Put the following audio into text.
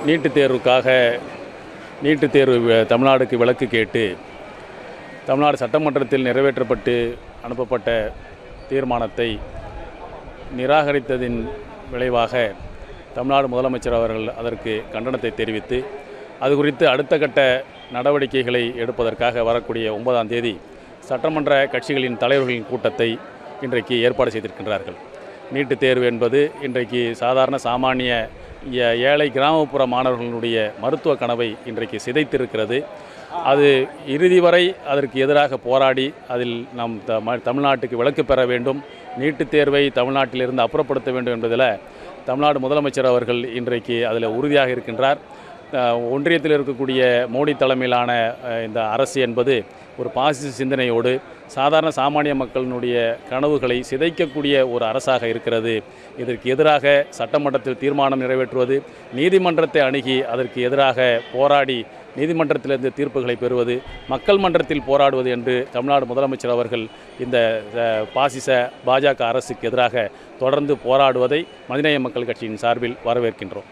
நீட்டுத் தேர்வு தமிழ்நாடுக்கு விலக்கு கேட்டு தமிழ்நாடு சட்டமன்றத்தில் நிறைவேற்றப்பட்டு அனுப்பப்பட்ட தீர்மானத்தை நிராகரித்ததின் விளைவாக தமிழ்நாடு முதலமைச்சர் அவர்கள் அதற்கு கண்டனத்தை தெரிவித்து அது குறித்து அடுத்த கட்ட நடவடிக்கைகளை எடுப்பதற்காக வரக்கூடிய 9ஆம் தேதி சட்டமன்ற கட்சிகளின் தலைவர்களின் கூட்டத்தை இன்றைக்கு ஏற்பாடு செய்திருக்கின்றார்கள். நீட்டுத் தேர்வு என்பது இன்றைக்கு சாதாரண சாமானிய ஏழை கிராமப்புற மாணவர்களுடைய மருத்துவ கனவை இன்றைக்கு சிதைத்திருக்கிறது. அது இறுதி வரை அதற்கு எதிராக போராடி அதில் நாம் தமிழ்நாட்டுக்கு விலக்கு பெற வேண்டும், நீட்டுத் தேர்வை தமிழ்நாட்டிலிருந்து அப்புறப்படுத்த வேண்டும் என்பதில் தமிழ்நாடு முதலமைச்சர் அவர்கள் இன்றைக்கு அதில் உறுதியாக இருக்கின்றார். ஒன்றியத்தில் இருக்கக்கூடிய மோடி தலைமையிலான இந்த அரசு என்பது ஒரு பாசிச சிந்தனையோடு சாதாரண சாமானிய மக்களினுடைய கனவுகளை சிதைக்கக்கூடிய ஒரு அரசாக இருக்கிறது. இதற்கு எதிராக சட்டமன்றத்தில் தீர்மானம் நிறைவேற்றுவது, நீதிமன்றத்தை அணுகி அதற்கு எதிராக போராடி நீதிமன்றத்திலிருந்து தீர்ப்புகளை பெறுவது, மக்கள் மன்றத்தில் போராடுவது என்று தமிழ்நாடு முதலமைச்சர் அவர்கள் இந்த பாசிச பாஜக அரசுக்கு எதிராக தொடர்ந்து போராடுவதை மனிதநேய மக்கள் கட்சியின் சார்பில் வரவேற்கின்றோம்.